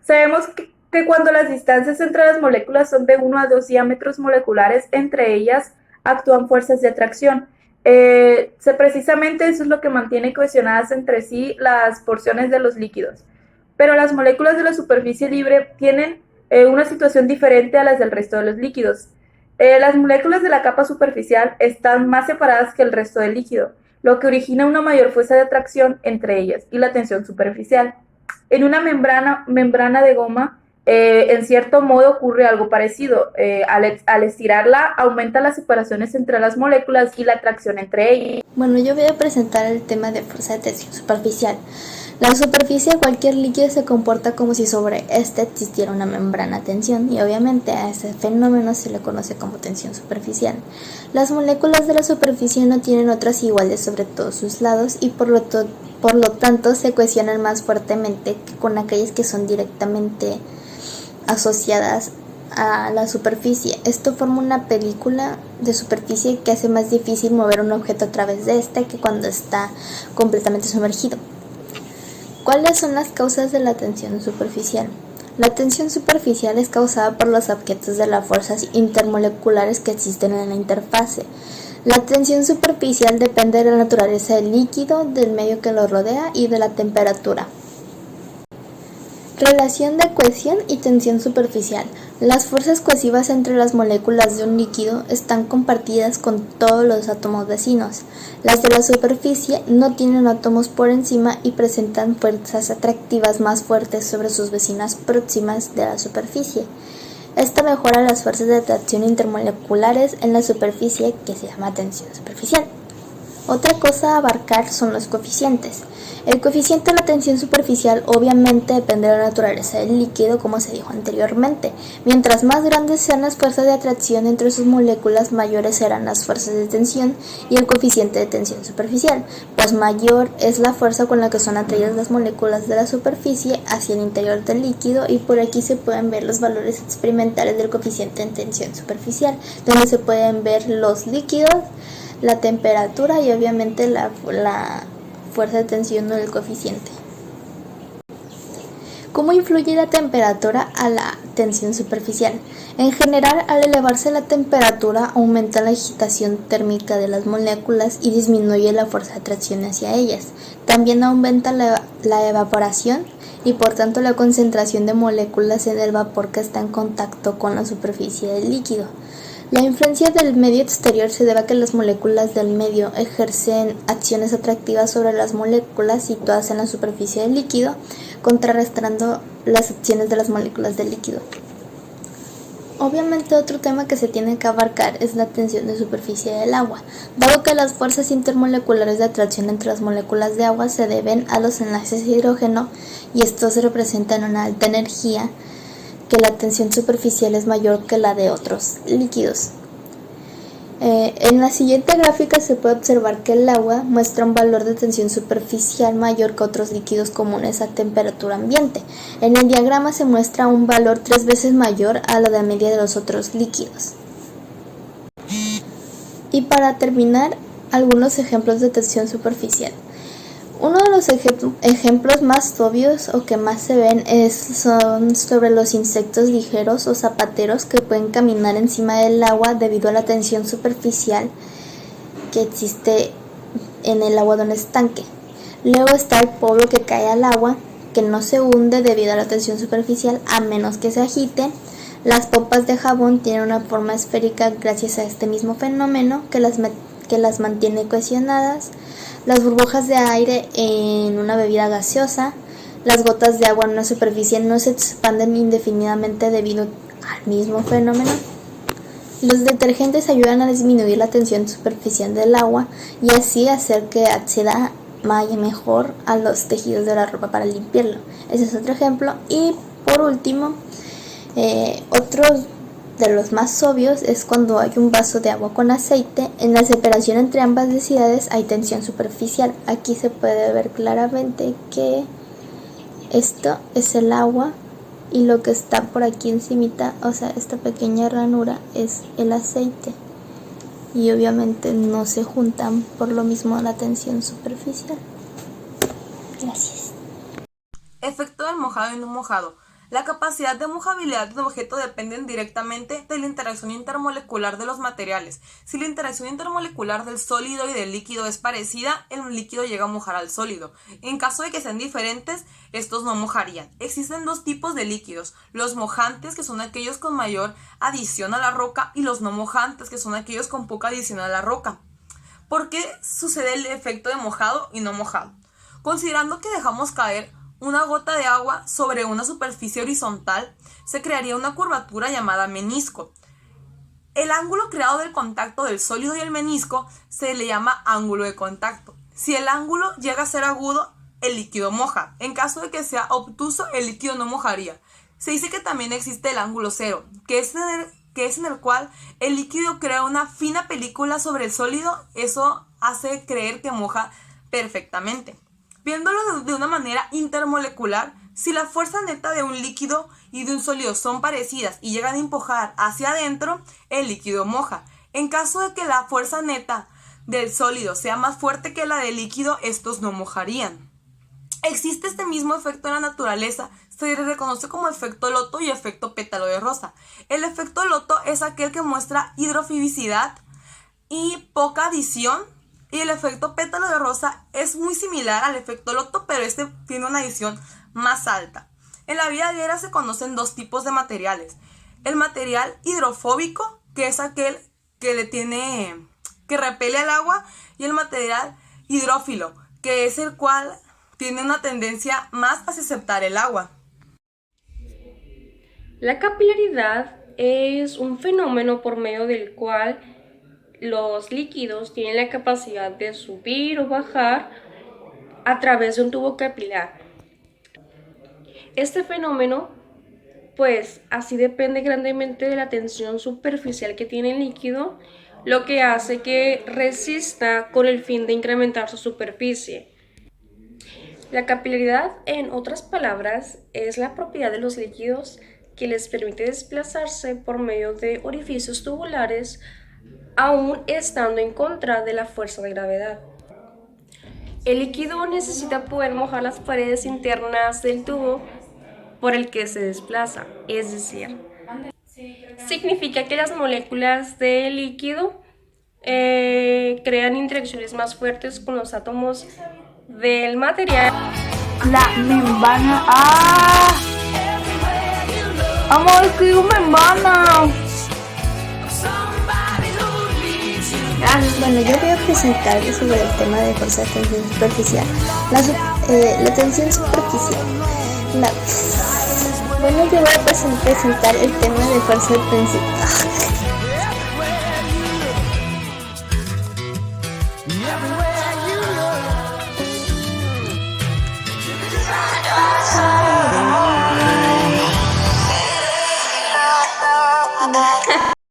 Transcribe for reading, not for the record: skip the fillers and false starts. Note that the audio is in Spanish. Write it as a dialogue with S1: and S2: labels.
S1: Sabemos que cuando las distancias entre las moléculas son de 1 a 2 diámetros moleculares, entre ellas actúan fuerzas de atracción. Precisamente eso es lo que mantiene cohesionadas entre sí las porciones de los líquidos. Pero las moléculas de la superficie libre tienen una situación diferente a las del resto de los líquidos. Las moléculas de la capa superficial están más separadas que el resto del líquido, lo que origina una mayor fuerza de atracción entre ellas y la tensión superficial. En una membrana de goma, en cierto modo ocurre algo parecido. Al estirarla, aumenta las separaciones entre las moléculas y la atracción entre ellas.
S2: Bueno, yo voy a presentar el tema de fuerza de tensión superficial. La superficie de cualquier líquido se comporta como si sobre este existiera una membrana de tensión y obviamente a ese fenómeno se le conoce como tensión superficial. Las moléculas de la superficie no tienen otras iguales sobre todos sus lados y por lo tanto se cohesionan más fuertemente que con aquellas que son directamente asociadas a la superficie. Esto forma una película de superficie que hace más difícil mover un objeto a través de este que cuando está completamente sumergido. ¿Cuáles son las causas de la tensión superficial? La tensión superficial es causada por los objetos de las fuerzas intermoleculares que existen en la interfase. La tensión superficial depende de la naturaleza del líquido, del medio que lo rodea y de la temperatura. Relación de cohesión y tensión superficial. Las fuerzas cohesivas entre las moléculas de un líquido están compartidas con todos los átomos vecinos. Las de la superficie no tienen átomos por encima y presentan fuerzas atractivas más fuertes sobre sus vecinas próximas de la superficie. Esto mejora las fuerzas de atracción intermoleculares en la superficie, que se llama tensión superficial. Otra cosa a abarcar son los coeficientes. El coeficiente de la tensión superficial obviamente depende de la naturaleza del líquido, como se dijo anteriormente. Mientras más grandes sean las fuerzas de atracción entre sus moléculas, mayores serán las fuerzas de tensión y el coeficiente de tensión superficial, pues mayor es la fuerza con la que son atraídas las moléculas de la superficie hacia el interior del líquido, y por aquí se pueden ver los valores experimentales del coeficiente de tensión superficial, donde se pueden ver los líquidos, la temperatura y obviamente la fuerza de tensión del coeficiente. ¿Cómo influye la temperatura a la tensión superficial? En general, al elevarse la temperatura, aumenta la agitación térmica de las moléculas y disminuye la fuerza de atracción hacia ellas. También aumenta la evaporación y por tanto la concentración de moléculas en el vapor que está en contacto con la superficie del líquido. La influencia del medio exterior se debe a que las moléculas del medio ejercen acciones atractivas sobre las moléculas situadas en la superficie del líquido, contrarrestando las acciones de las moléculas del líquido. Obviamente otro tema que se tiene que abarcar es la tensión de superficie del agua, dado que las fuerzas intermoleculares de atracción entre las moléculas de agua se deben a los enlaces de hidrógeno y estos representan una alta energía, que la tensión superficial es mayor que la de otros líquidos. En la siguiente gráfica se puede observar que el agua muestra un valor de tensión superficial mayor que otros líquidos comunes a temperatura ambiente. En el diagrama se muestra un valor 3 veces mayor a la de media de los otros líquidos. Y para terminar, algunos ejemplos de tensión superficial. Uno de los ejemplos más obvios o que más se ven son sobre los insectos ligeros o zapateros que pueden caminar encima del agua debido a la tensión superficial que existe en el agua de un estanque. Luego está el polvo que cae al agua, que no se hunde debido a la tensión superficial a menos que se agite. Las popas de jabón tienen una forma esférica gracias a este mismo fenómeno que las mantiene cohesionadas. Las burbujas de aire en una bebida gaseosa, las gotas de agua en una superficie no se expanden indefinidamente debido al mismo fenómeno. Los detergentes ayudan a disminuir la tensión superficial del agua y así hacer que acceda mejor a los tejidos de la ropa para limpiarlo. Ese es otro ejemplo. Y por último, otro de los más obvios es cuando hay un vaso de agua con aceite. En la separación entre ambas densidades hay tensión superficial. Aquí se puede ver claramente que esto es el agua y lo que está por aquí encimita, o sea, esta pequeña ranura es el aceite. Y obviamente no se juntan por lo mismo la tensión superficial. Gracias.
S3: Efecto del mojado y no mojado. La capacidad de mojabilidad de un objeto depende directamente de la interacción intermolecular de los materiales. Si la interacción intermolecular del sólido y del líquido es parecida, el líquido llega a mojar al sólido. En caso de que sean diferentes, estos no mojarían. Existen dos tipos de líquidos: los mojantes, que son aquellos con mayor adición a la roca, y los no mojantes, que son aquellos con poca adición a la roca. ¿Por qué sucede el efecto de mojado y no mojado? Considerando que dejamos caer una gota de agua sobre una superficie horizontal, se crearía una curvatura llamada menisco. El ángulo creado del contacto del sólido y el menisco se le llama ángulo de contacto. Si el ángulo llega a ser agudo, el líquido moja. En caso de que sea obtuso, el líquido no mojaría. Se dice que también existe el ángulo cero, que es en el cual el líquido crea una fina película sobre el sólido. Eso hace creer que moja perfectamente. Viéndolo de una manera intermolecular, si la fuerza neta de un líquido y de un sólido son parecidas y llegan a empujar hacia adentro, el líquido moja. En caso de que la fuerza neta del sólido sea más fuerte que la del líquido, estos no mojarían. Existe este mismo efecto en la naturaleza, se reconoce como efecto Loto y efecto pétalo de rosa. El efecto Loto es aquel que muestra hidrofobicidad y poca adición, y el efecto pétalo de rosa es muy similar al efecto Loto, pero este tiene una adición más alta. En la vida diaria se conocen dos tipos de materiales: el material hidrofóbico, que es aquel que repele al agua, y el material hidrófilo, que es el cual tiene una tendencia más hacia aceptar el agua.
S4: La capilaridad es un fenómeno por medio del cual los líquidos tienen la capacidad de subir o bajar a través de un tubo capilar. Este fenómeno, pues, así depende grandemente de la tensión superficial que tiene el líquido, lo que hace que resista con el fin de incrementar su superficie. La capilaridad, en otras palabras, es la propiedad de los líquidos que les permite desplazarse por medio de orificios tubulares, aún estando en contra de la fuerza de gravedad. El líquido necesita poder mojar las paredes internas del tubo por el que se desplaza, es decir, significa que las moléculas del líquido crean interacciones más fuertes con los átomos del material.
S1: La membrana. ¡Ah! Amor, escribo membrana.
S2: Bueno, yo voy a presentarles sobre el tema de fuerza de tensión superficial. La tensión superficial. Bueno, yo voy a presentar el tema de fuerza de tensión.